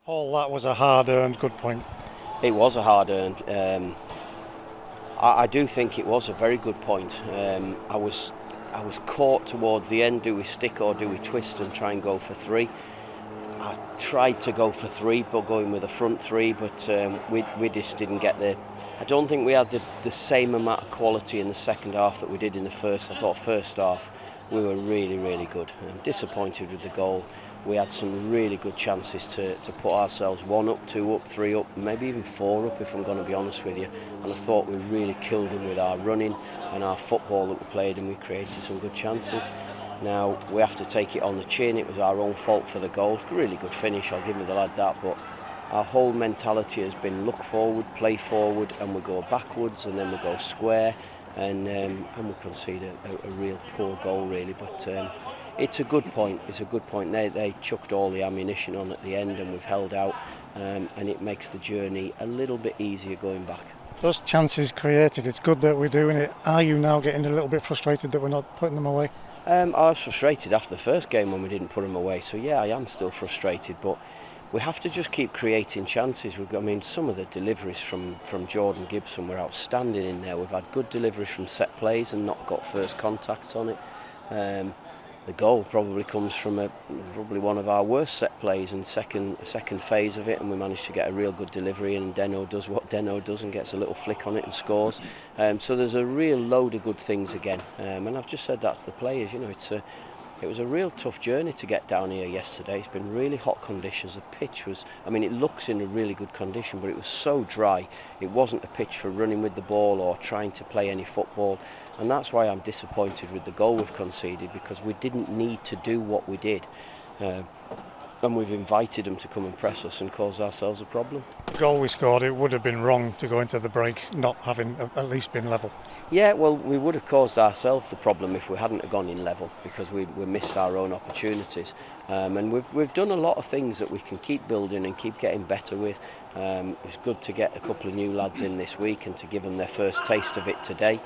Paul, that was a hard-earned good point. It was a hard-earned. I do think it was a very good point. I was caught towards the end. Do we stick or do we twist and try and go for three? I tried to go for three, but going with a front three, but we just didn't get there. I don't think we had the same amount of quality in the second half that we did in the first. I thought first half we were really, really good. I'm disappointed with the goal. We had some really good chances to put ourselves 1 up, 2 up, 3 up, maybe even 4 up if I'm going to be honest with you. And I thought we really killed him with our running and our football that we played, and we created some good chances. Now we have to take it on the chin. It was our own fault for the goal. Really good finish, I'll give the lad that, but our whole mentality has been look forward, play forward, and we go backwards and then we go square, and we concede a real poor goal really. But it's a good point. It's a good point. They chucked all the ammunition on at the end, and we've held out, and it makes the journey a little bit easier going back. Those chances created, it's good that we're doing it. Are you now getting a little bit frustrated that we're not putting them away? I was frustrated after the first game when we didn't put them away. So yeah, I am still frustrated, but we have to just keep creating chances. Some of the deliveries from Jordan Gibson were outstanding in there. We've had good deliveries from set plays and not got first contact on it. The goal probably comes from probably one of our worst set plays in second phase of it, and we managed to get a real good delivery, and Deno does what Deno does and gets a little flick on it and scores. So there's a real load of good things again, and I've just said that to the players. It was a real tough journey to get down here yesterday. It's been really hot conditions. The pitch was, it looks in a really good condition, but it was so dry. It wasn't a pitch for running with the ball or trying to play any football. And that's why I'm disappointed with the goal we've conceded, because we didn't need to do what we did. And we've invited them to come and press us and cause ourselves a problem. The goal we scored, it would have been wrong to go into the break not having at least been level. Yeah, well, we would have caused ourselves the problem if we hadn't have gone in level, because we missed our own opportunities. And we've done a lot of things that we can keep building and keep getting better with. It's good to get a couple of new lads in this week and to give them their first taste of it today.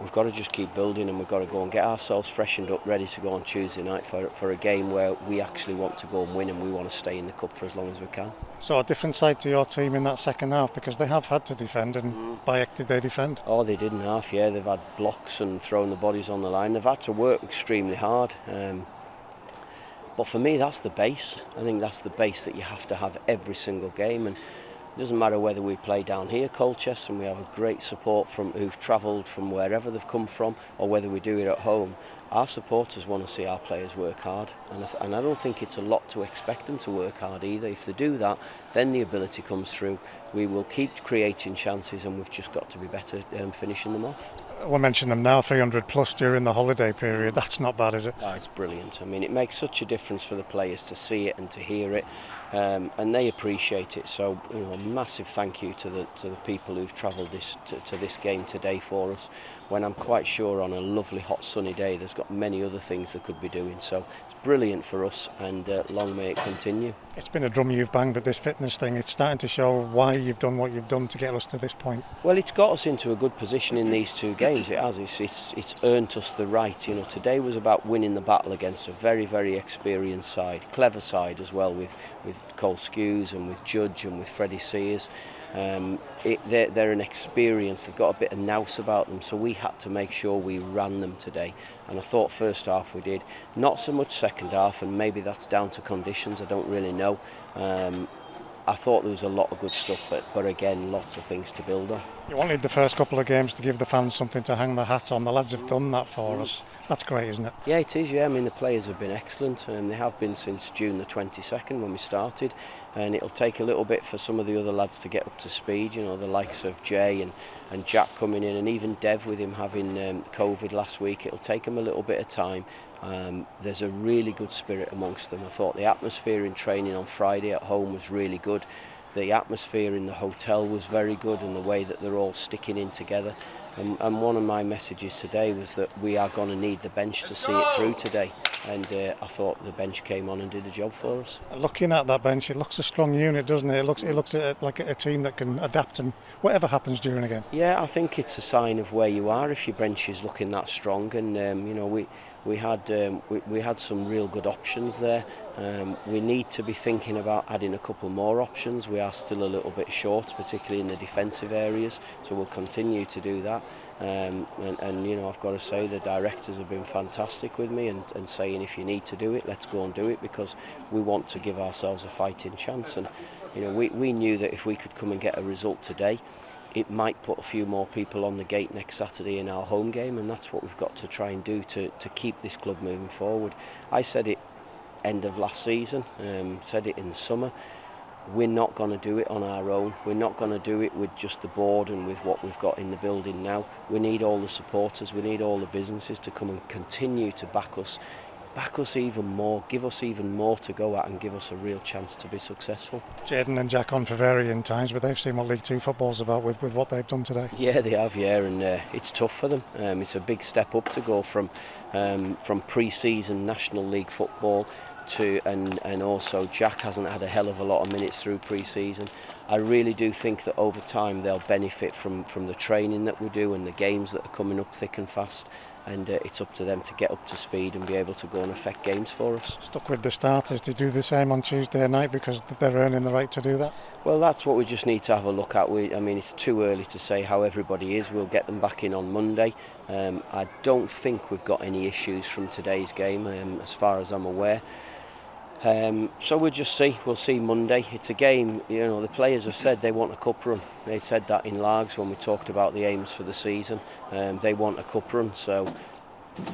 We've got to just keep building, and we've got to go and get ourselves freshened up, ready to go on Tuesday night for a game where we actually want to go and win, and we want to stay in the cup for as long as we can. So a different side to your team in that second half, because they have had to defend, and by heck did they defend? Oh, they did in half, yeah. They've had blocks and thrown the bodies on the line. They've had to work extremely hard. But for me, that's the base. I think that's the base that you have to have every single game. And it doesn't matter whether we play down here, Colchester, and we have a great support from who've travelled from wherever they've come from, or whether we do it at home. Our supporters want to see our players work hard, and I don't think it's a lot to expect them to work hard either. If they do that, then the ability comes through. We will keep creating chances, and we've just got to be better finishing them off. We'll mention them now, 300 plus during the holiday period. That's not bad, is it? Oh, it's brilliant. It makes such a difference for the players to see it and to hear it, and they appreciate it. So, a massive thank you to the people who've travelled to this game today for us. When I'm quite sure on a lovely hot sunny day, there's got many other things they could be doing. So it's brilliant for us, and long may it continue. It's been a drum you've banged, but this fitness thing, it's starting to show why you've done what you've done to get us to this point. Well, it's got us into a good position in these two games. It has. It's earned us the right. Today was about winning the battle against a very, very experienced side, clever side as well, with Cole Skews and with Judge and with Freddie Sears. They're an experience. They've got a bit of nous about them, so we had to make sure we ran them today, and I thought first half we did. Not so much second half, and maybe that's down to conditions, I don't really know. I thought there was a lot of good stuff, but again, lots of things to build on. You wanted the first couple of games to give the fans something to hang their hat on. The lads have done that for us. That's great, isn't it? Yeah, it is, yeah. The players have been excellent, and they have been since June the 22nd when we started, and it'll take a little bit for some of the other lads to get up to speed, the likes of Jay and Jack coming in, and even Dev with him having COVID last week. It'll take them a little bit of time. There's a really good spirit amongst them. I thought the atmosphere in training on Friday at home was really good. The atmosphere in the hotel was very good, and the way that they're all sticking in together. And one of my messages today was that we are going to need the bench to see it through today. and I thought the bench came on and did the job for us. Looking at that bench, it looks a strong unit, doesn't it? It looks like a team that can adapt and whatever happens during a game. Yeah, I think it's a sign of where you are if your bench is looking that strong, and we had some real good options there. We need to be thinking about adding a couple more options. We are still a little bit short, particularly in the defensive areas, so we'll continue to do that. And I've got to say the directors have been fantastic with me and saying if you need to do it, let's go and do it, because we want to give ourselves a fighting chance. And we knew that if we could come and get a result today, it might put a few more people on the gate next Saturday in our home game, and that's what we've got to try and do to keep this club moving forward. I said it end of last season, said it in the summer. We're not going to do it on our own. We're not going to do it with just the board and with what we've got in the building now. We need all the supporters, we need all the businesses to come and continue to back us even more, give us even more to go at and give us a real chance to be successful. Jayden and Jack on for varying times, but they've seen what League Two football's about with what they've done today. Yeah, they have, and it's tough for them. It's a big step up to go from pre-season National League football to, and also Jack hasn't had a hell of a lot of minutes through pre-season. I really do think that over time they'll benefit from the training that we do and the games that are coming up thick and fast, and it's up to them to get up to speed and be able to go and affect games for us. Stuck with the starters to do the same on Tuesday night because they're earning the right to do that? Well, that's what we just need to have a look at. It's too early to say how everybody is. We'll get them back in on Monday. I don't think we've got any issues from today's game, as far as I'm aware. So we'll just see. We'll see Monday. It's a game, the players have said they want a cup run. They said that in Largs when we talked about the aims for the season. They want a cup run, so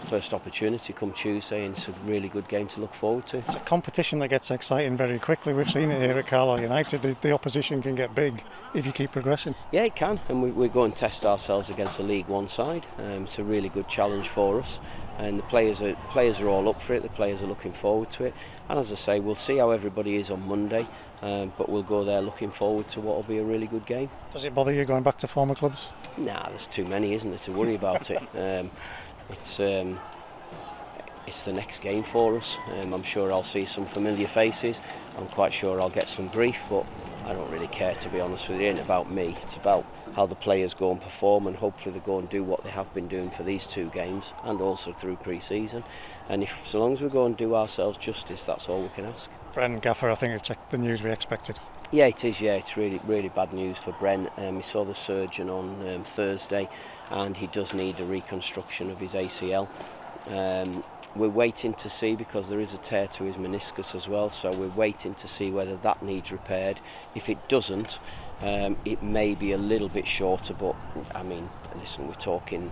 first opportunity come Tuesday, and it's a really good game to look forward to. It's a competition that gets exciting very quickly. We've seen it here at Carlisle United. The opposition can get big if you keep progressing. Yeah, it can, and we go and test ourselves against a League One side. It's a really good challenge for us, and the players are all up for it. The players are looking forward to it, and as I say, we'll see how everybody is on Monday, but we'll go there looking forward to what will be a really good game. Does it bother you going back to former clubs? Nah, there's too many, isn't there, to worry about it. It's the next game for us. I'm sure I'll see some familiar faces. I'm quite sure I'll get some grief, but I don't really care, to be honest with you. It ain't about me. It's about how the players go and perform, and hopefully they go and do what they have been doing for these two games and also through pre-season. And so long as we go and do ourselves justice, that's all we can ask. Bren Gaffer, I think it's the news we expected. Yeah, it is. Yeah, it's really, really bad news for Bren. He saw the surgeon on Thursday, and he does need a reconstruction of his ACL. We're waiting to see, because there is a tear to his meniscus as well, so we're waiting to see whether that needs repaired. If it doesn't, it may be a little bit shorter, but listen, we're talking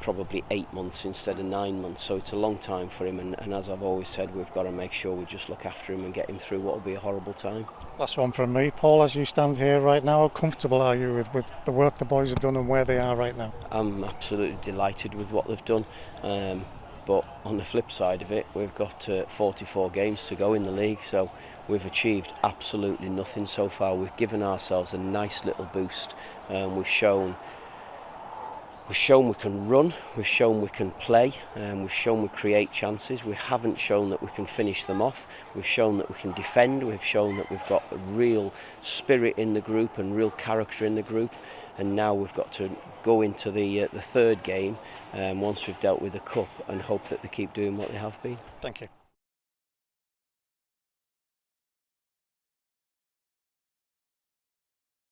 probably 8 months instead of 9 months, so it's a long time for him, and as I've always said, we've got to make sure we just look after him and get him through what will be a horrible time. Last one from me. Paul, as you stand here right now, how comfortable are you with the work the boys have done and where they are right now? I'm absolutely delighted with what they've done, but on the flip side of it, we've got 44 games to go in the league, so we've achieved absolutely nothing so far. We've given ourselves a nice little boost. We've shown we can run, we've shown we can play, and we've shown we create chances. We haven't shown that we can finish them off. We've shown that we can defend. We've shown that we've got a real spirit in the group and real character in the group. And now we've got to go into the third game once we've dealt with the cup and hope that they keep doing what they have been. Thank you.